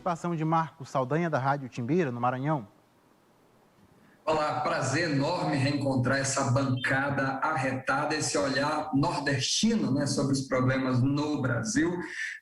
participação de Marcos Saldanha, da Rádio Timbira, no Maranhão. Olá, prazer enorme reencontrar essa bancada arretada, esse olhar nordestino, né, sobre os problemas no Brasil.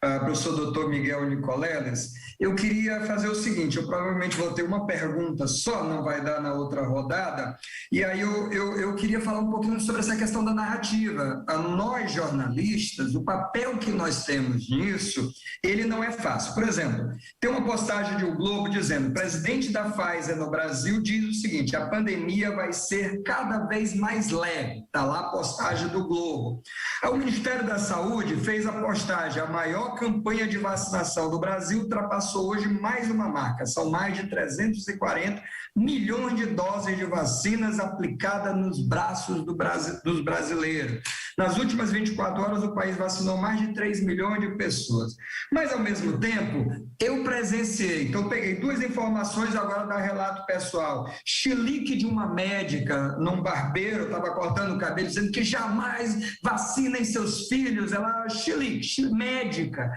Professor Dr. Miguel Nicoleles, eu queria fazer o seguinte, eu provavelmente vou ter uma pergunta só, não vai dar na outra rodada, e aí eu queria falar um pouquinho sobre essa questão da narrativa. Nós, jornalistas, o papel que nós temos nisso, ele não é fácil. Por exemplo, tem uma postagem de O Globo dizendo, o presidente da Pfizer no Brasil diz o seguinte, a pandemia vai ser cada vez mais leve. Está lá a postagem do Globo. O Ministério da Saúde fez a postagem, a maior campanha de vacinação do Brasil ultrapassou hoje mais uma marca, são mais de 340 milhões de doses de vacinas aplicadas nos braços dos brasileiros. Nas últimas 24 horas, o país vacinou mais de 3 milhões de pessoas. Mas, ao mesmo tempo, eu presenciei, então peguei duas informações agora da relato pessoal. Chilique de uma médica num barbeiro, estava cortando o cabelo, dizendo que jamais vacinem seus filhos. Ela, chilique, médica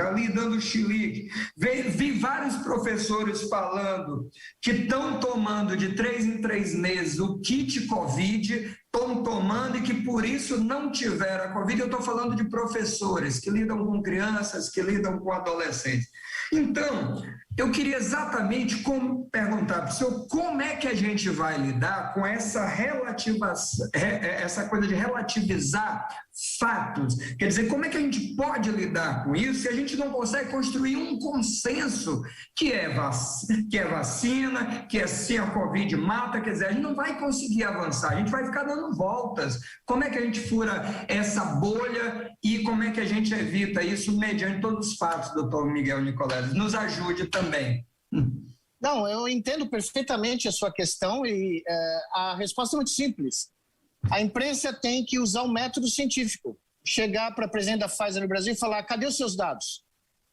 ali dando chilique. Vi vários professores falando que estão tomando de 3 em 3 meses o kit Covid, estão tomando e que por isso não tiveram a Covid. Eu estou falando de professores que lidam com crianças, que lidam com adolescentes. Então, eu queria exatamente perguntar para o senhor como é que a gente vai lidar com essa coisa de relativizar fatos. Quer dizer, como é que a gente pode lidar com isso se a gente não consegue construir um consenso que é vacina, que é sim a Covid mata, quer dizer, a gente não vai conseguir avançar, a gente vai ficar dando voltas. Como é que a gente fura essa bolha e como é que a gente evita isso mediante todos os fatos, doutor Miguel Nicoleles? Nos ajude também. Não, eu entendo perfeitamente a sua questão e a resposta é muito simples. A imprensa tem que usar um método científico. Chegar para o presidente da Pfizer no Brasil e falar, cadê os seus dados?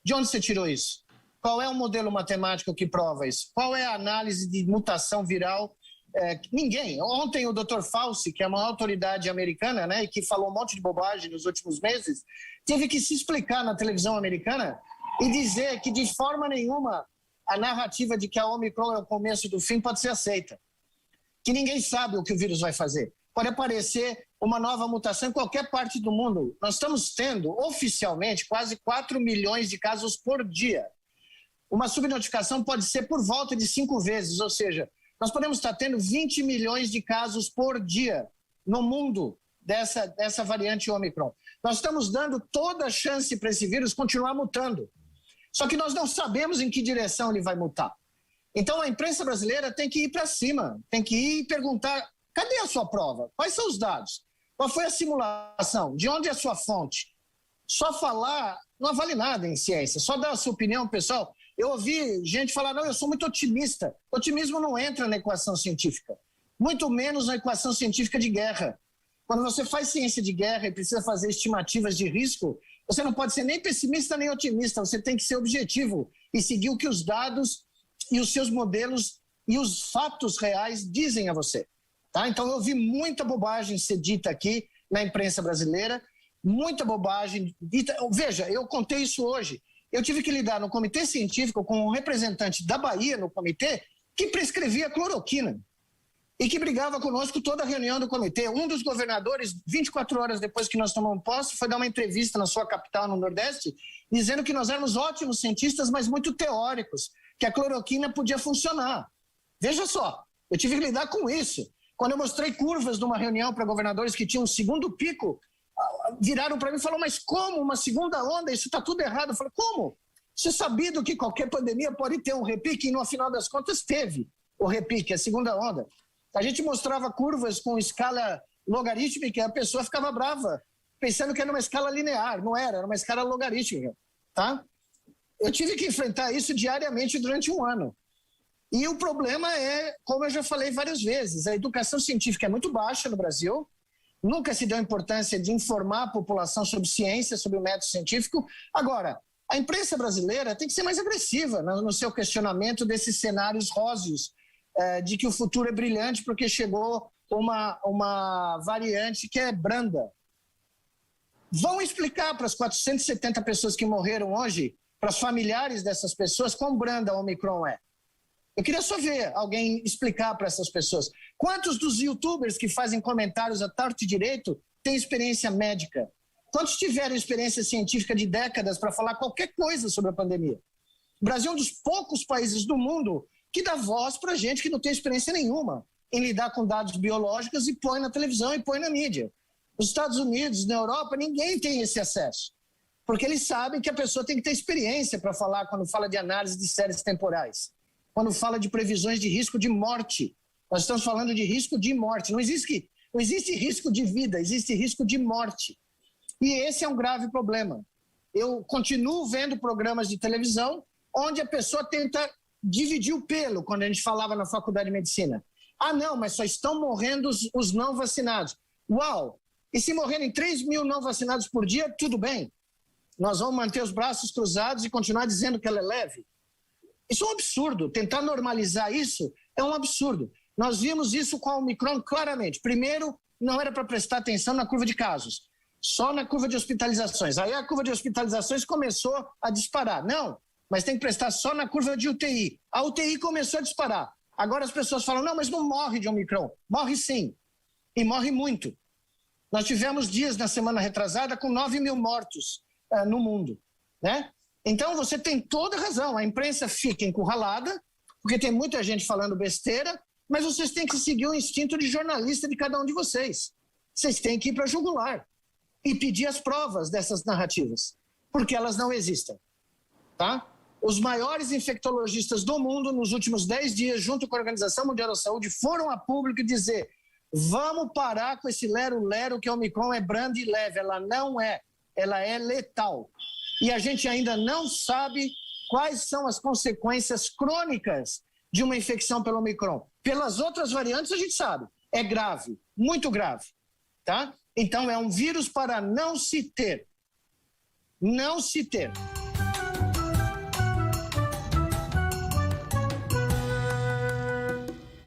De onde você tirou isso? Qual é o modelo matemático que prova isso? Qual é a análise de mutação viral? Ninguém. Ontem o Dr. Fauci, que é uma autoridade americana, né, e que falou um monte de bobagem nos últimos meses, teve que se explicar na televisão americana e dizer que de forma nenhuma a narrativa de que a Omicron é o começo do fim pode ser aceita. Que ninguém sabe o que o vírus vai fazer. Pode aparecer uma nova mutação em qualquer parte do mundo. Nós estamos tendo, oficialmente, quase 4 milhões de casos por dia. Uma subnotificação pode ser por volta de 5 vezes, ou seja, nós podemos estar tendo 20 milhões de casos por dia no mundo dessa variante Omicron. Nós estamos dando toda a chance para esse vírus continuar mutando. Só que nós não sabemos em que direção ele vai mutar. Então a imprensa brasileira tem que ir para cima, tem que ir e perguntar, cadê a sua prova? Quais são os dados? Qual foi a simulação? De onde é a sua fonte? Só falar não vale nada em ciência, só dar a sua opinião, pessoal. Eu ouvi gente falar, não, eu sou muito otimista. Otimismo não entra na equação científica, muito menos na equação científica de guerra. Quando você faz ciência de guerra e precisa fazer estimativas de risco, você não pode ser nem pessimista nem otimista, você tem que ser objetivo e seguir o que os dados e os seus modelos e os fatos reais dizem a você. Tá? Então eu vi muita bobagem ser dita aqui na imprensa brasileira, muita bobagem dita. Veja, eu contei isso hoje. Eu tive que lidar no comitê científico com um representante da Bahia no comitê que prescrevia cloroquina e que brigava conosco toda a reunião do comitê. Um dos governadores, 24 horas depois que nós tomamos posse, foi dar uma entrevista na sua capital, no Nordeste, dizendo que nós éramos ótimos cientistas, mas muito teóricos, que a cloroquina podia funcionar. Veja só, eu tive que lidar com isso. Quando eu mostrei curvas numa reunião para governadores que tinham um segundo pico, viraram para mim e falaram, mas como uma segunda onda? Isso está tudo errado. Eu falei, como? Isso é sabido que qualquer pandemia pode ter um repique e no final das contas teve o repique, a segunda onda. A gente mostrava curvas com escala logarítmica e a pessoa ficava brava, pensando que era uma escala linear. Não era uma escala logarítmica. Tá? Eu tive que enfrentar isso diariamente durante um ano. E o problema é, como eu já falei várias vezes, a educação científica é muito baixa no Brasil, nunca se deu importância de informar a população sobre ciência, sobre o método científico. Agora, a imprensa brasileira tem que ser mais agressiva no seu questionamento desses cenários róseos, de que o futuro é brilhante porque chegou uma variante que é branda. Vão explicar para as 470 pessoas que morreram hoje para os familiares dessas pessoas quão branda a Omicron é. Eu queria só ver alguém explicar para essas pessoas. Quantos dos youtubers que fazem comentários a torto e direito têm experiência médica? Quantos tiveram experiência científica de décadas para falar qualquer coisa sobre a pandemia? O Brasil é um dos poucos países do mundo que dá voz para gente que não tem experiência nenhuma em lidar com dados biológicos e põe na televisão e põe na mídia. Nos Estados Unidos, na Europa, ninguém tem esse acesso. Porque eles sabem que a pessoa tem que ter experiência para falar quando fala de análise de séries temporais. Quando fala de previsões de risco de morte. Nós estamos falando de risco de morte. Não existe risco de vida, existe risco de morte. E esse é um grave problema. Eu continuo vendo programas de televisão onde a pessoa tenta dividir o pelo, quando a gente falava na faculdade de medicina. Ah, não, mas só estão morrendo os não vacinados. Uau! E se morrerem 3 mil não vacinados por dia, tudo bem. Nós vamos manter os braços cruzados e continuar dizendo que ela é leve. Isso é um absurdo. Tentar normalizar isso é um absurdo. Nós vimos isso com a Omicron claramente. Primeiro, não era para prestar atenção na curva de casos, só na curva de hospitalizações. Aí a curva de hospitalizações começou a disparar. Não, mas tem que prestar só na curva de UTI. A UTI começou a disparar. Agora as pessoas falam, não, mas não morre de Omicron. Morre sim, e morre muito. Nós tivemos dias na semana retrasada com 9 mil mortos no mundo, né? Então você tem toda razão, a imprensa fica encurralada, porque tem muita gente falando besteira, mas vocês têm que seguir o instinto de jornalista de cada um de vocês. Vocês têm que ir para jugular e pedir as provas dessas narrativas, porque elas não existem, tá? Os maiores infectologistas do mundo nos últimos 10 dias, junto com a Organização Mundial da Saúde, foram a público dizer: vamos parar com esse lero-lero que a Omicron é branda e leve. Ela não é, ela é letal. E a gente ainda não sabe quais são as consequências crônicas de uma infecção pelo Omicron. Pelas outras variantes a gente sabe, é grave, muito grave, tá? Então é um vírus para não se ter. Não se ter.